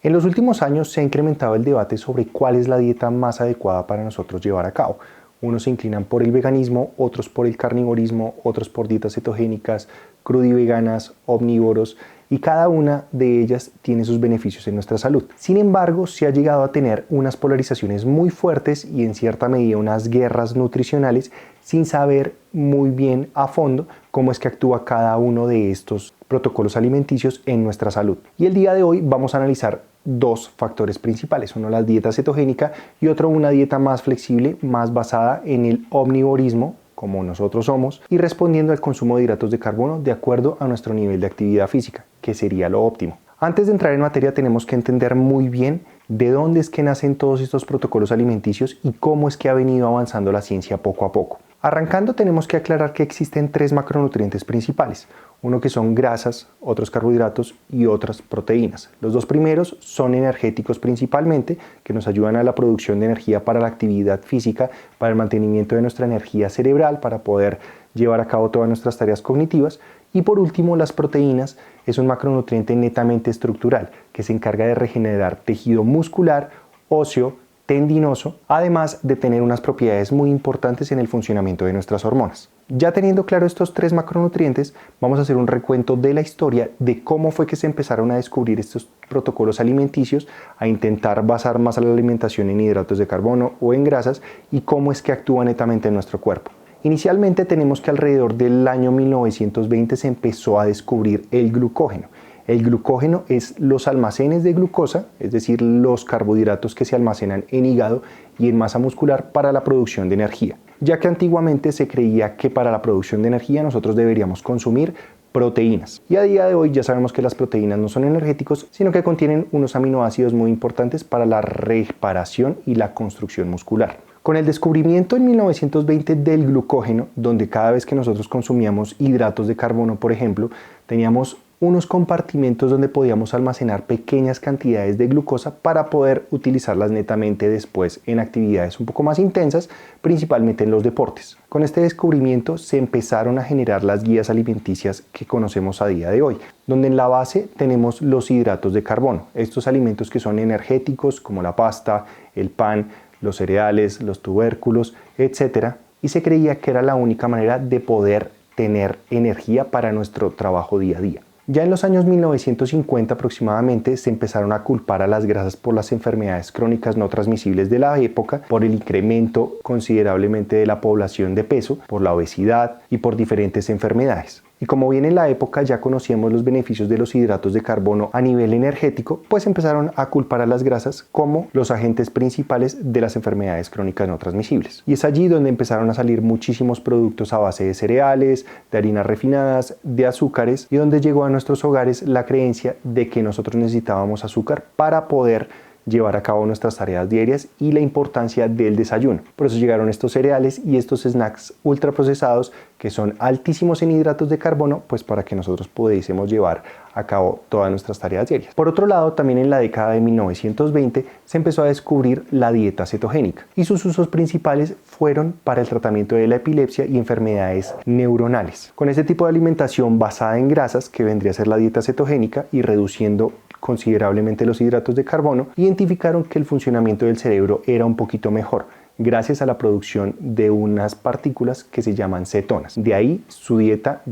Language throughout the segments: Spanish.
En los últimos años se ha incrementado el debate sobre cuál es la dieta más adecuada para nosotros llevar a cabo. Unos se inclinan por el veganismo, otros por el carnivorismo, otros por dietas cetogénicas, crudiveganas, omnívoros, y cada una de ellas tiene sus beneficios en nuestra salud. Sin embargo, se ha llegado a tener unas polarizaciones muy fuertes y en cierta medida unas guerras nutricionales sin saber muy bien a fondo cómo es que actúa cada uno de estos protocolos alimenticios en nuestra salud. Y el día de hoy vamos a analizar dos factores principales, uno la dieta cetogénica y otro una dieta más flexible, más basada en el omnivorismo, como nosotros somos, y respondiendo al consumo de hidratos de carbono de acuerdo a nuestro nivel de actividad física, que sería lo óptimo. Antes de entrar en materia tenemos que entender muy bien de dónde es que nacen todos estos protocolos alimenticios y cómo es que ha venido avanzando la ciencia poco a poco. Arrancando tenemos que aclarar que existen tres macronutrientes principales, uno que son grasas, otros carbohidratos y otras proteínas. Los dos primeros son energéticos principalmente, que nos ayudan a la producción de energía para la actividad física, para el mantenimiento de nuestra energía cerebral, para poder llevar a cabo todas nuestras tareas cognitivas. Y por último, las proteínas es un macronutriente netamente estructural, que se encarga de regenerar tejido muscular, óseo, tendinoso, además de tener unas propiedades muy importantes en el funcionamiento de nuestras hormonas. Ya teniendo claro estos tres macronutrientes, vamos a hacer un recuento de la historia de cómo fue que se empezaron a descubrir estos protocolos alimenticios, a intentar basar más a la alimentación en hidratos de carbono o en grasas y cómo es que actúa netamente en nuestro cuerpo. Inicialmente tenemos que alrededor del año 1920 se empezó a descubrir el glucógeno. El glucógeno es los almacenes de glucosa, es decir, los carbohidratos que se almacenan en hígado y en masa muscular para la producción de energía, ya que antiguamente se creía que para la producción de energía nosotros deberíamos consumir proteínas. Y a día de hoy ya sabemos que las proteínas no son energéticos, sino que contienen unos aminoácidos muy importantes para la reparación y la construcción muscular. Con el descubrimiento en 1920 del glucógeno, donde cada vez que nosotros consumíamos hidratos de carbono, por ejemplo, teníamos unos compartimentos donde podíamos almacenar pequeñas cantidades de glucosa para poder utilizarlas netamente después en actividades un poco más intensas, principalmente en los deportes. Con este descubrimiento se empezaron a generar las guías alimenticias que conocemos a día de hoy, donde en la base tenemos los hidratos de carbono, estos alimentos que son energéticos como la pasta, el pan, los cereales, los tubérculos, etc. Y se creía que era la única manera de poder tener energía para nuestro trabajo día a día. Ya en los años 1950 aproximadamente se empezaron a culpar a las grasas por las enfermedades crónicas no transmisibles de la época, por el incremento considerablemente de la población de peso, por la obesidad y por diferentes enfermedades. Y como bien en la época ya conocíamos los beneficios de los hidratos de carbono a nivel energético, pues empezaron a culpar a las grasas como los agentes principales de las enfermedades crónicas no transmisibles. Y es allí donde empezaron a salir muchísimos productos a base de cereales, de harinas refinadas, de azúcares, y donde llegó a nuestros hogares la creencia de que nosotros necesitábamos azúcar para poder llevar a cabo nuestras tareas diarias y la importancia del desayuno. Por eso llegaron estos cereales y estos snacks ultraprocesados que son altísimos en hidratos de carbono, pues para que nosotros pudiésemos llevar a cabo todas nuestras tareas diarias. Por otro lado, también en la década de 1920 se empezó a descubrir la dieta cetogénica y sus usos principales fueron para el tratamiento de la epilepsia y enfermedades neuronales. Con este tipo de alimentación basada en grasas, que vendría a ser la dieta cetogénica, y reduciendo considerablemente los hidratos de carbono, identificaron que el funcionamiento del cerebro era un poquito mejor, gracias a la producción de unas partículas que se llaman cetonas. De ahí su dieta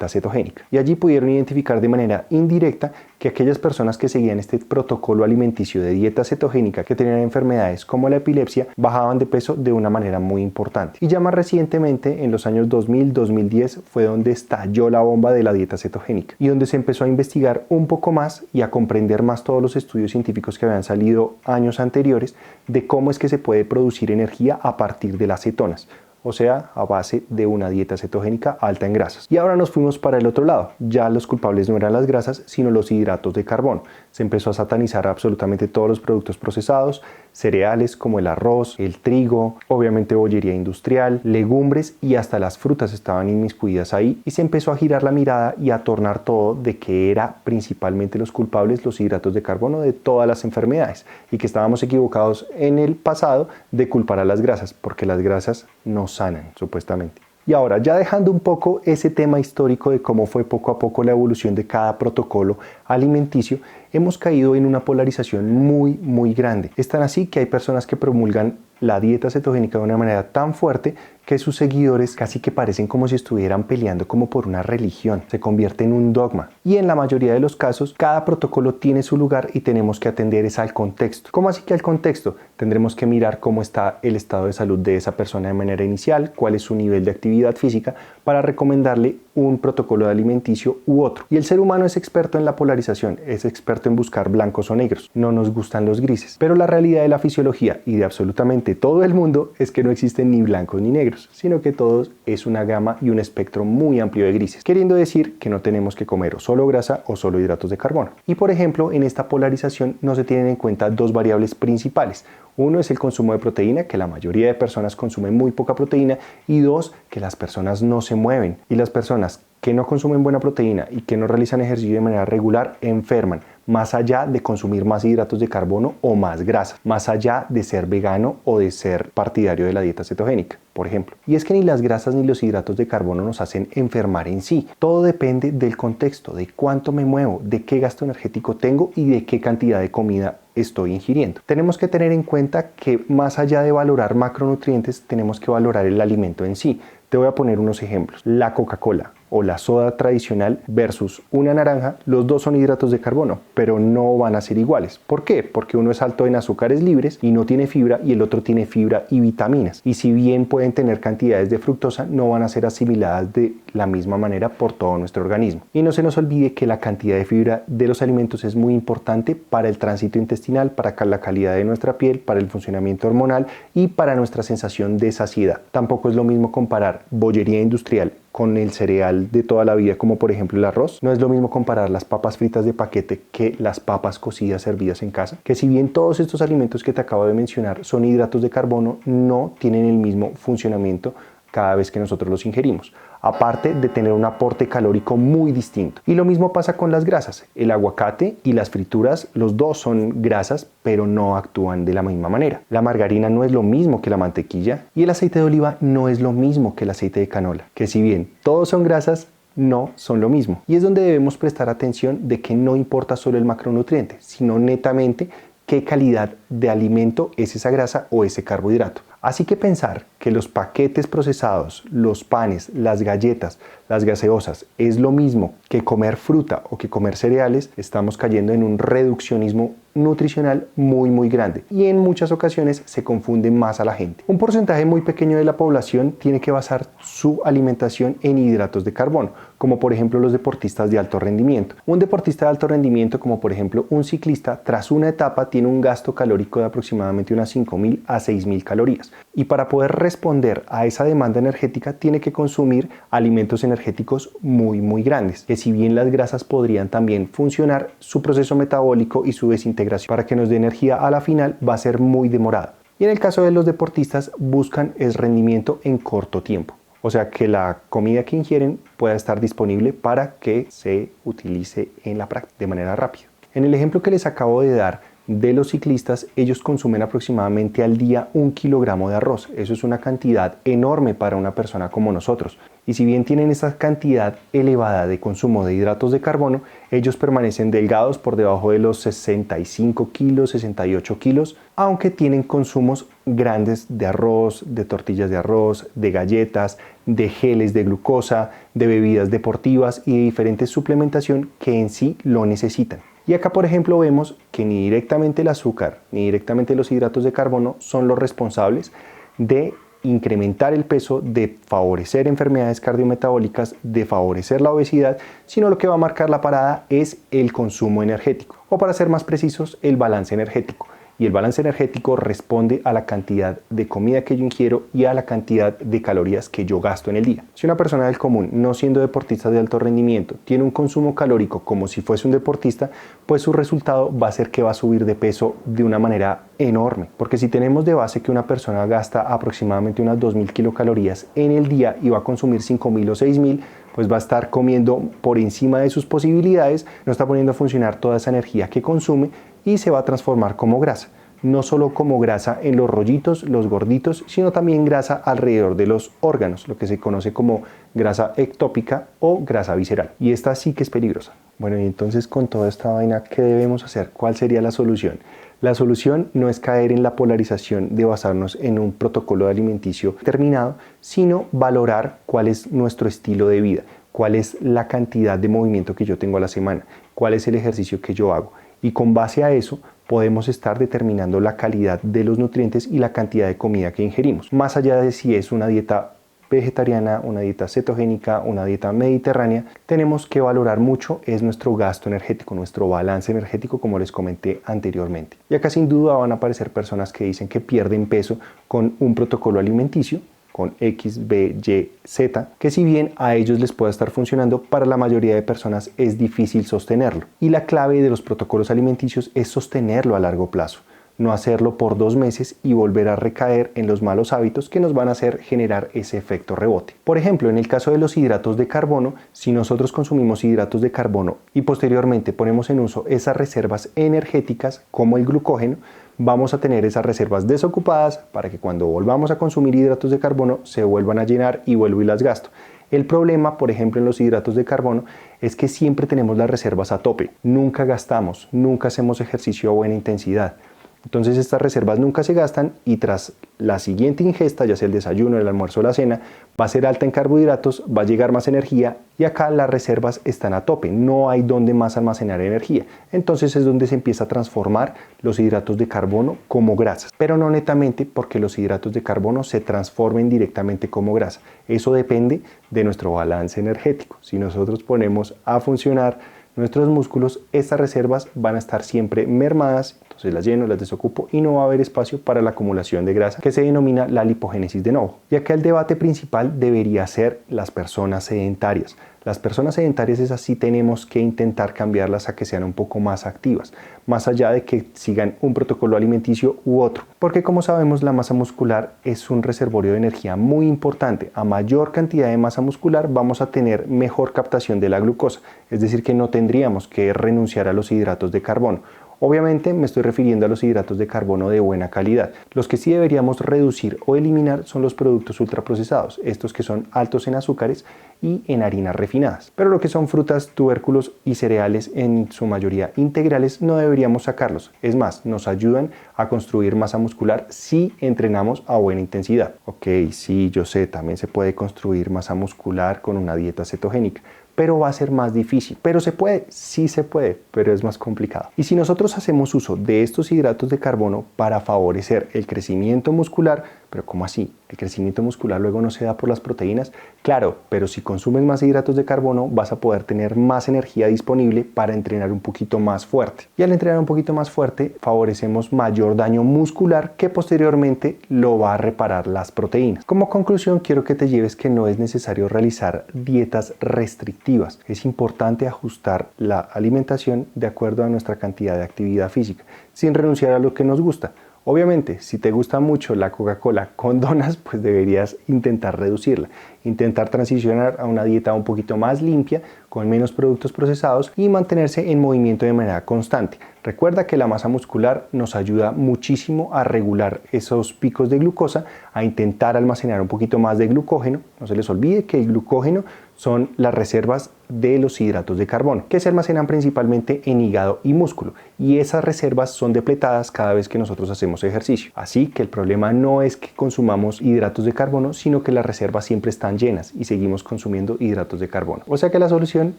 cetogénica. Y allí pudieron identificar de manera indirecta que aquellas personas que seguían este protocolo alimenticio de dieta cetogénica, que tenían enfermedades como la epilepsia, bajaban de peso de una manera muy importante. Y ya más recientemente, en los años 2000-2010, fue donde estalló la bomba de la dieta cetogénica y donde se empezó a investigar un poco más y a comprender más todos los estudios científicos que habían salido años anteriores de cómo es que se puede producir energía a partir de las cetonas, o sea, a base de una dieta cetogénica alta en grasas. Y ahora nos fuimos para el otro lado. Ya los culpables no eran las grasas, sino los hidratos de carbono. Se empezó a satanizar absolutamente todos los productos procesados, cereales como el arroz, el trigo, obviamente bollería industrial, legumbres y hasta las frutas estaban inmiscuidas ahí, y se empezó a girar la mirada y a tornar todo de que era principalmente los culpables los hidratos de carbono de todas las enfermedades, y que estábamos equivocados en el pasado de culpar a las grasas, porque las grasas no sanan, supuestamente. Y ahora, ya dejando un poco ese tema histórico de cómo fue poco a poco la evolución de cada protocolo alimenticio, hemos caído en una polarización muy grande. Es tan así que hay personas que promulgan la dieta cetogénica de una manera tan fuerte que sus seguidores casi que parecen como si estuvieran peleando como por una religión. Se convierte en un dogma. Y en la mayoría de los casos, cada protocolo tiene su lugar y tenemos que atender es al contexto. ¿Cómo así que al contexto? Tendremos que mirar cómo está el estado de salud de esa persona de manera inicial, cuál es su nivel de actividad física, para recomendarle un protocolo de alimenticio u otro. Y el ser humano es experto en la polarización, es experto en buscar blancos o negros. No nos gustan los grises. Pero la realidad de la fisiología y de absolutamente todo el mundo es que no existen ni blancos ni negros, sino que todos es una gama y un espectro muy amplio de grises, queriendo decir que no tenemos que comer o solo grasa o solo hidratos de carbono. Y por ejemplo, en esta polarización no se tienen en cuenta dos variables principales. Uno es el consumo de proteína, que la mayoría de personas consumen muy poca proteína, y dos, que las personas no se mueven. Y las personas que no consumen buena proteína y que no realizan ejercicio de manera regular enferman, más allá de consumir más hidratos de carbono o más grasa, más allá de ser vegano o de ser partidario de la dieta cetogénica, por ejemplo. Y es que ni las grasas ni los hidratos de carbono nos hacen enfermar en sí. Todo depende del contexto, de cuánto me muevo, de qué gasto energético tengo y de qué cantidad de comida estoy ingiriendo. Tenemos que tener en cuenta que más allá de valorar macronutrientes, tenemos que valorar el alimento en sí. Te voy a poner unos ejemplos. La Coca-Cola o la soda tradicional versus una naranja, los dos son hidratos de carbono, pero no van a ser iguales. ¿Por qué? Porque uno es alto en azúcares libres y no tiene fibra, y el otro tiene fibra y vitaminas. Y si bien pueden tener cantidades de fructosa, no van a ser asimiladas de la misma manera por todo nuestro organismo. Y no se nos olvide que la cantidad de fibra de los alimentos es muy importante para el tránsito intestinal, para la calidad de nuestra piel, para el funcionamiento hormonal y para nuestra sensación de saciedad. Tampoco es lo mismo comparar bollería industrial con el cereal de toda la vida, como por ejemplo el arroz. No es lo mismo comparar las papas fritas de paquete que las papas cocidas servidas en casa, que si bien todos estos alimentos que te acabo de mencionar son hidratos de carbono, no tienen el mismo funcionamiento cada vez que nosotros los ingerimos, aparte de tener un aporte calórico muy distinto. Y lo mismo pasa con las grasas. El aguacate y las frituras, los dos son grasas, pero no actúan de la misma manera. La margarina no es lo mismo que la mantequilla y el aceite de oliva no es lo mismo que el aceite de canola, que si bien todos son grasas, no son lo mismo. Y es donde debemos prestar atención de que no importa solo el macronutriente, sino netamente qué calidad de alimento es esa grasa o ese carbohidrato. Así que pensar que los paquetes procesados, los panes, las galletas, las gaseosas es lo mismo que comer fruta o que comer cereales, estamos cayendo en un reduccionismo nutricional muy grande, y en muchas ocasiones se confunde más a la gente. Un porcentaje muy pequeño de la población tiene que basar su alimentación en hidratos de carbono, como por ejemplo los deportistas de alto rendimiento. Un deportista de alto rendimiento, como por ejemplo un ciclista, tras una etapa tiene un gasto calórico de aproximadamente unas 5.000 a 6.000 calorías, y para poder responder a esa demanda energética tiene que consumir alimentos energéticos muy grandes, que si bien las grasas podrían también funcionar, su proceso metabólico y su desintegración para que nos dé energía a la final va a ser muy demorado. Y en el caso de los deportistas buscan es rendimiento en corto tiempo, o sea que la comida que ingieren pueda estar disponible para que se utilice en la práctica de manera rápida. En el ejemplo que les acabo de dar de los ciclistas, ellos consumen aproximadamente al día 1 kilogramo de arroz. Eso es una cantidad enorme para una persona como nosotros. Y si bien tienen esa cantidad elevada de consumo de hidratos de carbono, ellos permanecen delgados por debajo de los 65 kilos, 68 kilos, aunque tienen consumos grandes de arroz, de tortillas de arroz, de galletas, de geles de glucosa, de bebidas deportivas y de diferentes suplementación que en sí lo necesitan. Y acá, por ejemplo, vemos que ni directamente el azúcar ni directamente los hidratos de carbono son los responsables de incrementar el peso, de favorecer enfermedades cardiometabólicas, de favorecer la obesidad, sino lo que va a marcar la parada es el consumo energético, o para ser más precisos, el balance energético. Y el balance energético responde a la cantidad de comida que yo ingiero y a la cantidad de calorías que yo gasto en el día. Si una persona del común, no siendo deportista de alto rendimiento, tiene un consumo calórico como si fuese un deportista, pues su resultado va a ser que va a subir de peso de una manera enorme. Porque si tenemos de base que una persona gasta aproximadamente unas 2.000 kilocalorías en el día y va a consumir 5.000 o 6.000, pues va a estar comiendo por encima de sus posibilidades, no está poniendo a funcionar toda esa energía que consume y se va a transformar como grasa. no solo como grasa en los rollitos, los gorditos, sino también grasa alrededor de los órganos, lo que se conoce como grasa ectópica o grasa visceral. Y esta sí que es peligrosa. Bueno, y entonces con toda esta vaina, ¿qué debemos hacer? ¿Cuál sería la solución? La solución no es caer en la polarización de basarnos en un protocolo alimenticio determinado, sino valorar cuál es nuestro estilo de vida, cuál es la cantidad de movimiento que yo tengo a la semana, cuál es el ejercicio que yo hago. Y con base a eso podemos estar determinando la calidad de los nutrientes y la cantidad de comida que ingerimos. Más allá de si es una dieta vegetariana, una dieta cetogénica, una dieta mediterránea, tenemos que valorar mucho es nuestro gasto energético, nuestro balance energético, como les comenté anteriormente. Y acá sin duda van a aparecer personas que dicen que pierden peso con un protocolo alimenticio, con X, B, Y, Z, que si bien a ellos les pueda estar funcionando, para la mayoría de personas es difícil sostenerlo. Y la clave de los protocolos alimenticios es sostenerlo a largo plazo, no hacerlo por 2 meses y volver a recaer en los malos hábitos que nos van a hacer generar ese efecto rebote. Por ejemplo, en el caso de los hidratos de carbono, si nosotros consumimos hidratos de carbono y posteriormente ponemos en uso esas reservas energéticas como el glucógeno, vamos a tener esas reservas desocupadas para que cuando volvamos a consumir hidratos de carbono se vuelvan a llenar y vuelvo y las gasto. El problema, por ejemplo, en los hidratos de carbono es que siempre tenemos las reservas a tope, nunca gastamos, nunca hacemos ejercicio a buena intensidad. Entonces estas reservas nunca se gastan y tras la siguiente ingesta, ya sea el desayuno, el almuerzo o la cena, va a ser alta en carbohidratos, va a llegar más energía y acá las reservas están a tope, no hay donde más almacenar energía. Entonces es donde se empieza a transformar los hidratos de carbono como grasas, pero no netamente porque los hidratos de carbono se transformen directamente como grasa. Eso depende de nuestro balance energético. Si nosotros ponemos a funcionar nuestros músculos, estas reservas van a estar siempre mermadas, entonces las lleno, las desocupo y no va a haber espacio para la acumulación de grasa que se denomina la lipogénesis de nuevo. Y acá el debate principal debería ser las personas sedentarias. Las personas sedentarias, esas sí tenemos que intentar cambiarlas a que sean un poco más activas, más allá de que sigan un protocolo alimenticio u otro. Porque como sabemos, la masa muscular es un reservorio de energía muy importante. A mayor cantidad de masa muscular vamos a tener mejor captación de la glucosa, es decir que no tendríamos que renunciar a los hidratos de carbono. Obviamente me estoy refiriendo a los hidratos de carbono de buena calidad. Los que sí deberíamos reducir o eliminar son los productos ultraprocesados, estos que son altos en azúcares y en harinas refinadas. Pero lo que son frutas, tubérculos y cereales, en su mayoría integrales, no deberíamos sacarlos. Es más, nos ayudan a construir masa muscular si entrenamos a buena intensidad. Ok, sí, yo sé, también se puede construir masa muscular con una dieta cetogénica, pero va a ser más difícil. Pero se puede, sí se puede, pero es más complicado. Y si nosotros hacemos uso de estos hidratos de carbono para favorecer el crecimiento muscular, pero ¿cómo así? ¿El crecimiento muscular luego no se da por las proteínas? Claro, pero si consumes más hidratos de carbono vas a poder tener más energía disponible para entrenar un poquito más fuerte. Y al entrenar un poquito más fuerte favorecemos mayor daño muscular que posteriormente lo va a reparar las proteínas. Como conclusión, quiero que te lleves que no es necesario realizar dietas restrictivas. Es importante ajustar la alimentación de acuerdo a nuestra cantidad de actividad física, sin renunciar a lo que nos gusta. Obviamente, si te gusta mucho la Coca-Cola con donas, pues deberías intentar reducirla, intentar transicionar a una dieta un poquito más limpia, con menos productos procesados y mantenerse en movimiento de manera constante. Recuerda que la masa muscular nos ayuda muchísimo a regular esos picos de glucosa, a intentar almacenar un poquito más de glucógeno. No se les olvide que el glucógeno son las reservas de los hidratos de carbono, que se almacenan principalmente en hígado y músculo, y esas reservas son depletadas cada vez que nosotros hacemos ejercicio. Así que el problema no es que consumamos hidratos de carbono, sino que las reservas siempre están llenas y seguimos consumiendo hidratos de carbono. O sea que la solución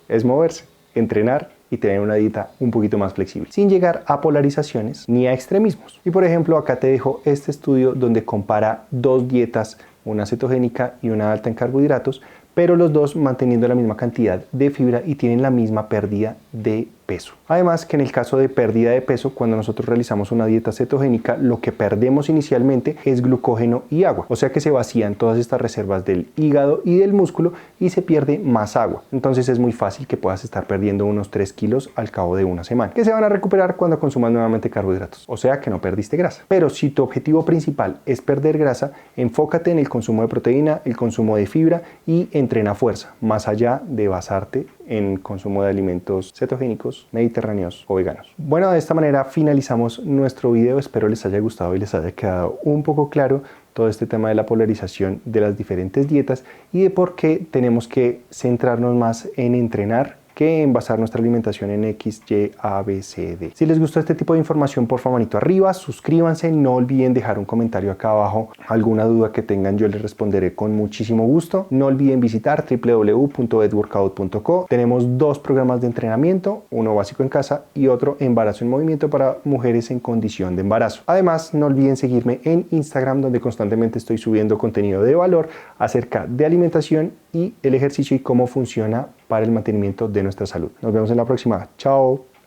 es moverse, entrenar y tener una dieta un poquito más flexible, sin llegar a polarizaciones ni a extremismos. Y por ejemplo, acá te dejo este estudio donde compara dos dietas, una cetogénica y una alta en carbohidratos, pero los dos manteniendo la misma cantidad de fibra y tienen la misma pérdida de peso. Además que en el caso de pérdida de peso, cuando nosotros realizamos una dieta cetogénica, lo que perdemos inicialmente es glucógeno y agua, o sea que se vacían todas estas reservas del hígado y del músculo y se pierde más agua. Entonces es muy fácil que puedas estar perdiendo unos 3 kilos al cabo de una semana, que se van a recuperar cuando consumas nuevamente carbohidratos, o sea que no perdiste grasa. Pero si tu objetivo principal es perder grasa, enfócate en el consumo de proteína, el consumo de fibra y entrena fuerza, más allá de basarte en consumo de alimentos cetogénicos, mediterráneos o veganos. Bueno, de esta manera finalizamos nuestro video. Espero les haya gustado y les haya quedado un poco claro todo este tema de la polarización de las diferentes dietas y de por qué tenemos que centrarnos más en entrenar que en basar nuestra alimentación en X, Y, A, B, C, D. Si les gustó este tipo de información, por favor, manito arriba, suscríbanse, no olviden dejar un comentario acá abajo, alguna duda que tengan yo les responderé con muchísimo gusto. No olviden visitar www.edworkout.co. Tenemos 2 programas de entrenamiento, uno básico en casa y otro embarazo en movimiento para mujeres en condición de embarazo. Además, no olviden seguirme en Instagram, donde constantemente estoy subiendo contenido de valor acerca de alimentación y el ejercicio y cómo funciona para el mantenimiento de nuestra salud. Nos vemos en la próxima. Chao.